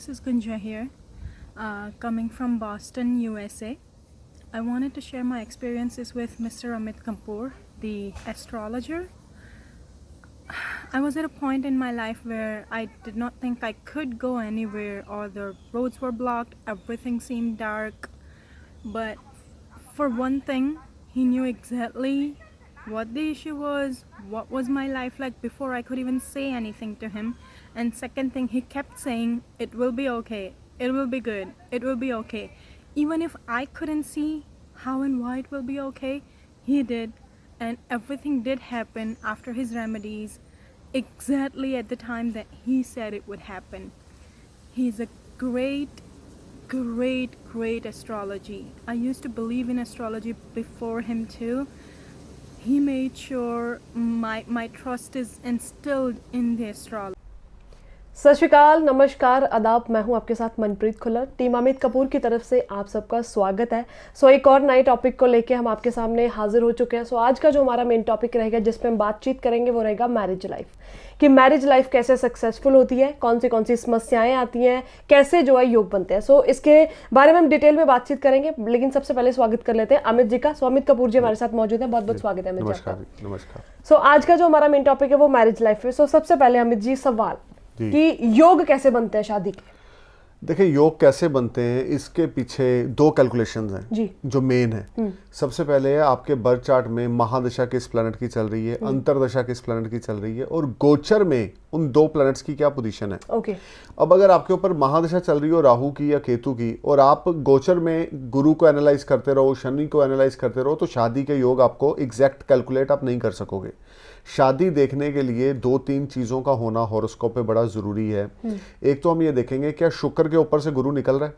this is Gunja here, coming from Boston, USA. I wanted to share my experiences with Mr. Amit Kapoor, the astrologer. I was at a point in my life where I did not think I could go anywhere, or the roads were blocked, everything seemed dark. But for one thing, he knew exactly what the issue was, what was my life like before I could even say anything to him. And second thing, he kept saying, it will be okay, it will be good, it will be okay. Even if I couldn't see how and why it will be okay, he did. And everything did happen after his remedies, exactly at the time that he said it would happen. He's a great astrology. I used to believe in astrology before him too. He made sure my trust is instilled in the astrology. सत श्री अकाल, नमस्कार, आदाब। मैं हूं आपके साथ Manpreet Khullar. Team Amit Kapoor की तरफ से आप सबका स्वागत है। एक और नए टॉपिक को लेके हम आपके सामने हाजिर हो चुके हैं। आज का जो हमारा मेन टॉपिक रहेगा, जिस पे हम बातचीत करेंगे, वो रहेगा मैरिज लाइफ। कि मैरिज लाइफ कैसे सक्सेसफुल होती है, कौन सी समस्याएं आती हैं, कैसे जो है योग बनते हैं। इसके बारे में हम डिटेल में बातचीत करेंगे, लेकिन सबसे पहले स्वागत कर लेते हैं अमित जी का। अमित कपूर जी हमारे साथ मौजूद है, बहुत बहुत स्वागत है अमित जी। नमस्कार। आज का जो हमारा मेन टॉपिक है वो मैरिज लाइफ है। सबसे पहले अमित जी, सवाल कि योग कैसे बनते हैं शादी के? देखिए, योग कैसे बनते हैं, इसके पीछे दो कैलकुलेशंस हैं जी, जो मेन है। सबसे पहले है आपके बर्थ चार्ट में महादशा किस प्लैनेट की चल रही है, अंतरदशा किस प्लैनेट की चल रही है, और गोचर में उन दो प्लैनेट्स की क्या पोजीशन है। ओके। अब अगर आपके ऊपर महादशा चल रही हो राहु की या केतु की, और आप गोचर में गुरु को एनालाइज करते रहो, शनि को एनालाइज करते रहो, तो शादी के योग आपको एग्जैक्ट कैलकुलेट आप नहीं कर सकोगे। शादी देखने के लिए दो तीन चीज़ों का होना हॉरोस्कोप पे बड़ा ज़रूरी है। एक तो हम ये देखेंगे, क्या शुक्र के ऊपर से गुरु निकल रहा है,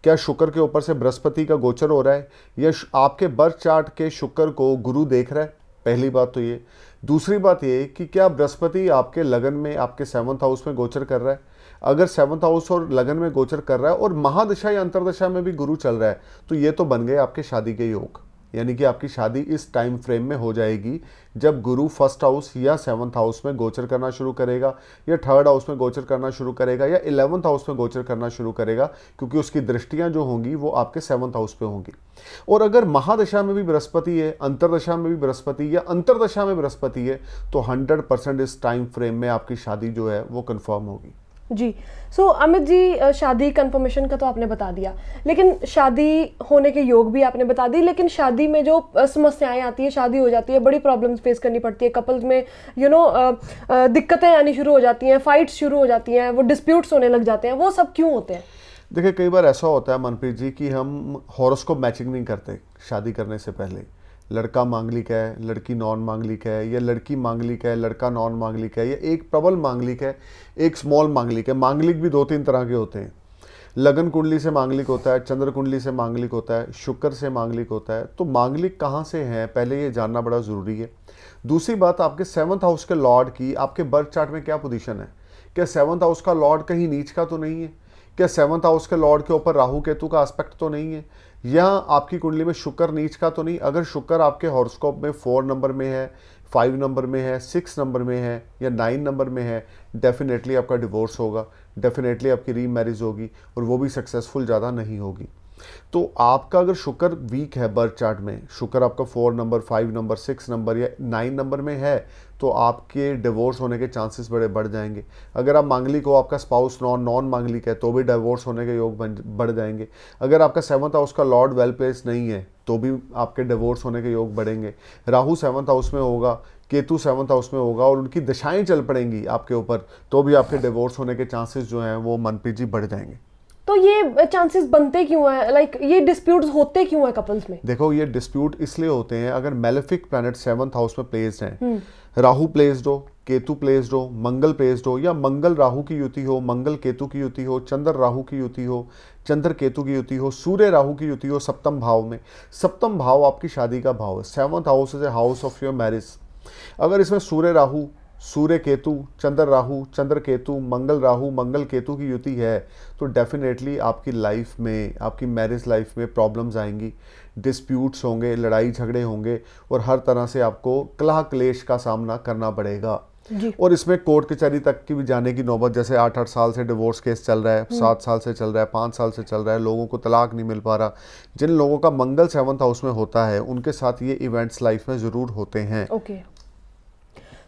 क्या शुक्र के ऊपर से बृहस्पति का गोचर हो रहा है, या आपके बर्थ चार्ट के शुक्र को गुरु देख रहा है। पहली बात तो ये। दूसरी बात ये कि क्या बृहस्पति आपके लगन में, आपके 7th हाउस में गोचर कर रहा है। अगर 7th हाउस और लगन में गोचर कर रहा है और महादशा या अंतरदशा में भी गुरु चल रहा है, तो ये तो बन गए आपके शादी के योग। यानी कि आपकी शादी इस टाइम फ्रेम में हो जाएगी जब गुरु 1st हाउस या 7th हाउस में गोचर करना शुरू करेगा, या 3rd हाउस में गोचर करना शुरू करेगा, या 11th हाउस में गोचर करना शुरू करेगा, क्योंकि उसकी दृष्टियां जो होंगी वो आपके 7th हाउस पे होंगी। और अगर महादशा में भी बृहस्पति है, अंतरदशा में भी बृहस्पति या अंतरदशा में बृहस्पति है, तो 100% इस टाइम फ्रेम में आपकी शादी जो है वो कन्फर्म होगी जी। अमित जी, शादी कंफर्मेशन का तो आपने बता दिया, लेकिन शादी होने के योग भी आपने बता दी, लेकिन शादी में जो समस्याएं आती है, शादी हो जाती है, बड़ी प्रॉब्लम्स फेस करनी पड़ती है, कपल्स में दिक्कतें आनी शुरू हो जाती हैं, फाइट्स शुरू हो जाती हैं, वो डिस्प्यूट्स होने लग जाते हैं, वो सब क्यों होते हैं? देखिए, कई बार ऐसा होता है मनप्रीत जी कि हम हॉरोस्कोप मैचिंग नहीं करते शादी करने से पहले। लड़का मांगलिक है, लड़की नॉन मांगलिक है, या लड़की मांगलिक है, लड़का नॉन मांगलिक है, या एक प्रबल मांगलिक है, एक स्मॉल मांगलिक है। मांगलिक भी 2-3 तरह के होते हैं। लगन कुंडली से मांगलिक होता है, चंद्र कुंडली से मांगलिक होता है, शुक्र से मांगलिक होता है। तो मांगलिक कहाँ से हैं, पहले ये जानना बड़ा ज़रूरी है। दूसरी बात, आपके 7th हाउस के लॉर्ड की आपके बर्थ चार्ट में क्या पोजीशन है। क्या 7th हाउस का लॉर्ड कहीं नीच का तो नहीं है? क्या 7th हाउस के लॉर्ड के ऊपर राहु केतु का एस्पेक्ट तो नहीं है? या आपकी कुंडली में शुक्र नीच का तो नहीं? अगर शुक्र आपके हॉरोस्कोप में 4 नंबर में है, 5 नंबर में है, 6 नंबर में है, या 9 नंबर में है, डेफिनेटली आपका डिवोर्स होगा, डेफिनेटली आपकी रीमैरिज होगी, और वो भी सक्सेसफुल ज़्यादा नहीं होगी। तो आपका अगर शुक्र वीक है बर्थ चार्ट में, शुक्र आपका 4 नंबर, 5 नंबर, 6 नंबर या 9 नंबर में है, तो आपके डिवोर्स होने के चांसेस बड़े बढ़ जाएंगे। अगर आप मांगलिक हो, आपका स्पाउस नॉन मांगलिक है, तो भी डिवोर्स होने के योग बढ़ जाएंगे। अगर आपका 7th हाउस का लॉर्ड वेल प्लेस नहीं है, तो भी आपके डिवोर्स होने के योग बढ़ेंगे। राहु 7th हाउस में होगा, केतु 7th हाउस में होगा, और उनकी दशाएं चल पड़ेंगी आपके ऊपर, तो भी आपके डिवोर्स होने के चांसेस जो हैं वो मनप्रीत जी बढ़ जाएंगे। तो ये चांसेस बनते क्यों हैं, ये डिस्प्यूट्स होते क्यों हैं कपल्स में? देखो, ये डिस्प्यूट इसलिए होते हैं अगर मेलेफिक प्लैनेट 7th हाउस में प्लेस्ड हैं। राहु प्लेस्ड हो, केतु प्लेस्ड हो, मंगल प्लेस्ड हो, या मंगल राहु की युति हो, मंगल केतु की युति हो, चंद्र राहु की युति हो, चंद्र केतु की युति हो, सूर्य राहु की युति हो 7th भाव में। 7th भाव आपकी शादी का भाव है। 7th house is a house of your marriage. अगर इसमें सूर्य राहु, सूर्य केतु, चंद्र राहु, चंद्र केतु, मंगल राहु, मंगल केतु की युति है, तो डेफिनेटली आपकी लाइफ में, आपकी मैरिज लाइफ में प्रॉब्लम्स आएंगी, डिस्प्यूट्स होंगे, लड़ाई झगड़े होंगे, और हर तरह से आपको कलह क्लेश का सामना करना पड़ेगा। जी। और इसमें कोर्ट कचहरी तक की भी जाने की नौबत, जैसे 8-8 साल से डिवोर्स केस चल रहा है, 7 साल से चल रहा है, 5 साल से चल रहा है, लोगों को तलाक नहीं मिल पा रहा। जिन लोगों का मंगल 7th हाउस में होता है उनके साथ ये इवेंट्स लाइफ में ज़रूर होते हैं। ओके।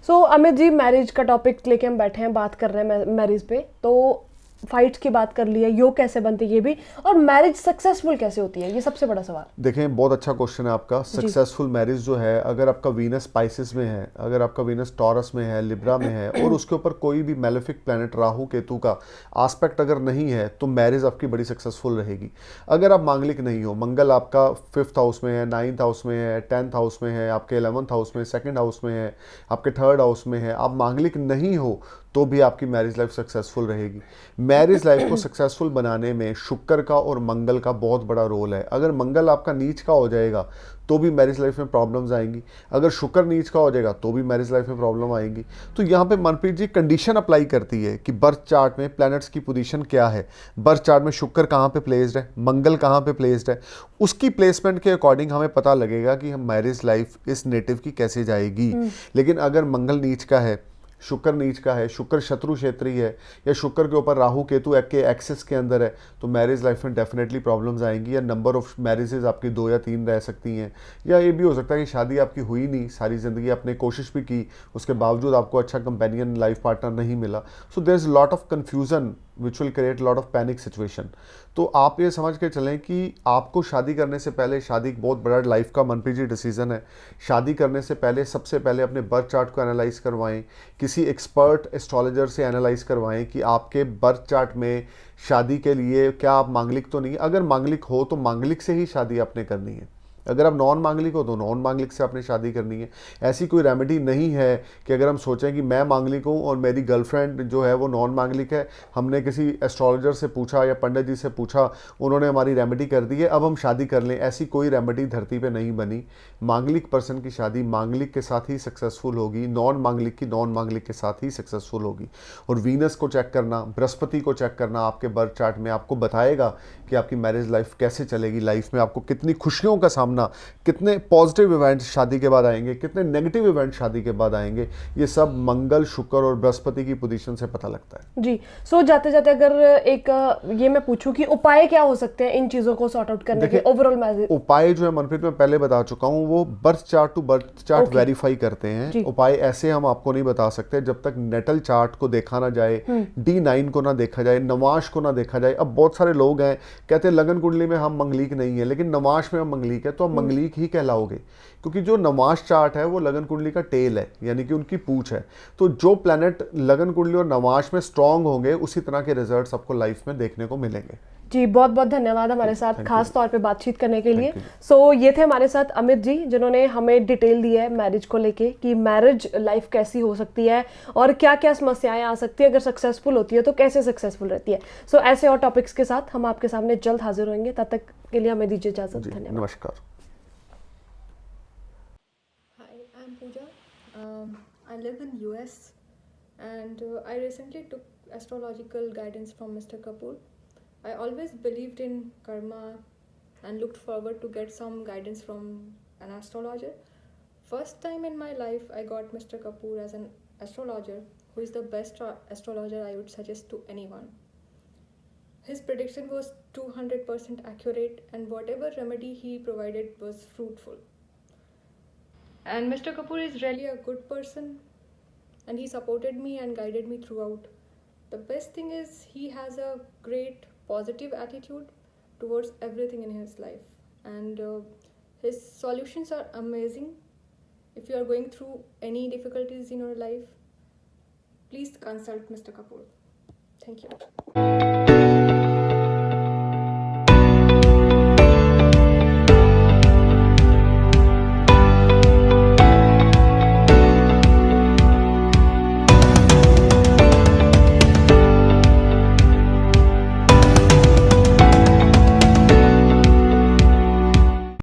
सो अमित जी, मैरिज का टॉपिक लेके हम बैठे हैं, बात कर रहे हैं मैरिज पे। तो फाइट्स की बात कर ली है, योग कैसे बनती है ये भी, और मैरिज सक्सेसफुल कैसे होती है, ये सबसे बड़ा सवाल। देखें, बहुत अच्छा क्वेश्चन है आपका। सक्सेसफुल मैरिज जो है, अगर आपका वीनस स्पाइसेस में है, अगर आपका वीनस टॉरस में है, लिब्रा में है, और उसके ऊपर कोई भी मेलेफिक प्लैनेट राहु केतु का आस्पेक्ट अगर नहीं है, तो मैरिज आपकी बड़ी सक्सेसफुल रहेगी। अगर आप मांगलिक नहीं हो, मंगल आपका 5th हाउस में है, 9th हाउस में है, 10th हाउस में है, आपके 11th हाउस में, 2nd हाउस में है, आपके 3rd हाउस में है, आप मांगलिक नहीं हो, तो भी आपकी मैरिज लाइफ सक्सेसफुल रहेगी। मैरिज लाइफ को सक्सेसफुल बनाने में शुक्र का और मंगल का बहुत बड़ा रोल है। अगर मंगल आपका नीच का हो जाएगा तो भी मैरिज लाइफ में प्रॉब्लम्स आएंगी, अगर शुक्र नीच का हो जाएगा तो भी मैरिज लाइफ में प्रॉब्लम आएंगी। तो यहाँ पे मनप्रीत जी कंडीशन अप्लाई करती है कि बर्थ चार्ट में प्लैनेट्स की पोजीशन क्या है, बर्थ चार्ट में शुक्र कहाँ पे प्लेस्ड है, मंगल कहाँ पे प्लेस्ड है, उसकी प्लेसमेंट के अकॉर्डिंग हमें पता लगेगा कि हम मैरिज लाइफ इस नेटिव की कैसे जाएगी। लेकिन अगर मंगल नीच का है, शुक्र नीच का है, शुक्र शत्रु क्षेत्रीय है, या शुक्र के ऊपर राहु केतु के एक्सेस के अंदर है, तो मैरिज लाइफ में डेफिनेटली प्रॉब्लम्स आएंगी, या नंबर ऑफ मैरिजेज आपकी 2 या 3 रह सकती हैं। या ये भी हो सकता है कि शादी आपकी हुई नहीं, सारी ज़िंदगी आपने कोशिश भी की, उसके बावजूद आपको अच्छा कंपेनियन लाइफ पार्टनर नहीं मिला। So there is lot of confusion which will create lot of panic situation. तो आप ये समझ के चलें कि आपको शादी करने से पहले, शादी एक बहुत बड़ा लाइफ का मनप्रीत जी डिसीजन है, शादी करने से पहले सबसे पहले अपने बर्थ चार्ट को एनालाइज करवाएं, किसी एक्सपर्ट एस्ट्रोलॉजर से एनालाइज करवाएं कि आपके बर्थ चार्ट में शादी के लिए क्या आप मांगलिक तो नहीं। अगर मांगलिक हो तो मांगलिक से ही शादी आपने करनी है, अगर आप नॉन मांगलिक हो तो नॉन मांगलिक से आपने शादी करनी है। ऐसी कोई रेमेडी नहीं है कि अगर हम सोचें कि मैं मांगलिक हूँ और मेरी गर्लफ्रेंड जो है वो नॉन मांगलिक है, हमने किसी एस्ट्रोलॉजर से पूछा या पंडित जी से पूछा, उन्होंने हमारी रेमेडी कर दी है, अब हम शादी कर लें, ऐसी कोई रेमेडी धरती पे नहीं बनी। मांगलिक पर्सन की शादी मांगलिक के साथ ही सक्सेसफुल होगी, नॉन मांगलिक की नॉन मांगलिक के साथ ही सक्सेसफुल होगी। और वीनस को चेक करना, बृहस्पति को चेक करना आपके बर्थ चार्ट में आपको बताएगा कि आपकी मैरिज लाइफ कैसे चलेगी, लाइफ में आपको कितनी खुशियों का सामना, कितने पॉजिटिव इवेंट्स शादी के बाद आएंगे, कितने नेगेटिव इवेंट शादी के बाद आएंगे, ये सब मंगल, शुक्र और बृहस्पति की पोजीशन से पता लगता है। जी। सो जाते जाते अगर एक ये मैं पूछूं कि उपाय क्या हो सकते हैं इन चीजों को सॉर्ट आउट करने के, ओवरऑल मैरिज उपाय जो है मनप्रीत मैं पहले बता चुका हूँ, वो birth chart to birth chart verify करते हैं। उपाय ऐसे हम आपको नहीं बता सकते जब तक नेटल चार्ट को देखा ना जाए, D9 को ना देखा जाए, नवाश को ना देखा जाए। अब बहुत सारे लोग हैं कहते हैं लगन कुंडली में हम मंगलिक नहीं है, लेकिन नवाश में हम मंगलिक है, तो हम मंगलिक ही कहलाओगे, क्योंकि जो नवाश चार्ट है वो लगन कुंडली का टेल है, यानी कि उनकी पूंछ है। तो जो प्लैनेट लगन कुंडली और नवाश में स्ट्रांग होंगे, उसी तरह के रिजल्ट्स आपको लाइफ में देखने को मिलेंगे। जी, बहुत बहुत धन्यवाद हमारे साथ खास तौर पे बातचीत करने के लिए। सो ये थे हमारे साथ अमित जी, जिन्होंने हमें डिटेल दी है मैरिज को लेके कि मैरिज लाइफ कैसी हो सकती है और क्या क्या समस्याएं आ सकती है, अगर सक्सेसफुल होती है तो कैसे सक्सेसफुल रहती है। सो ऐसे और टॉपिक्स के साथ हम आपके सामने जल्द हाजिर होंगे, तब तक के लिए हमें दीजिए इजाजत। धन्यवाद, नमस्कार। Hi, I'm Pooja. I live in US and I recently took astrological guidance from Mr. Kapoor. I always believed in karma and looked forward to get some guidance from an astrologer. First time in my life I got Mr. Kapoor as an astrologer, who is the best astrologer I would suggest to anyone. His prediction was 200% accurate and whatever remedy he provided was fruitful. And Mr. Kapoor is really a good person and he supported me and guided me throughout. The best thing is he has a great positive attitude towards everything in his life, and his solutions are amazing. If you are going through any difficulties in your life, please consult Mr. Kapoor. Thank you.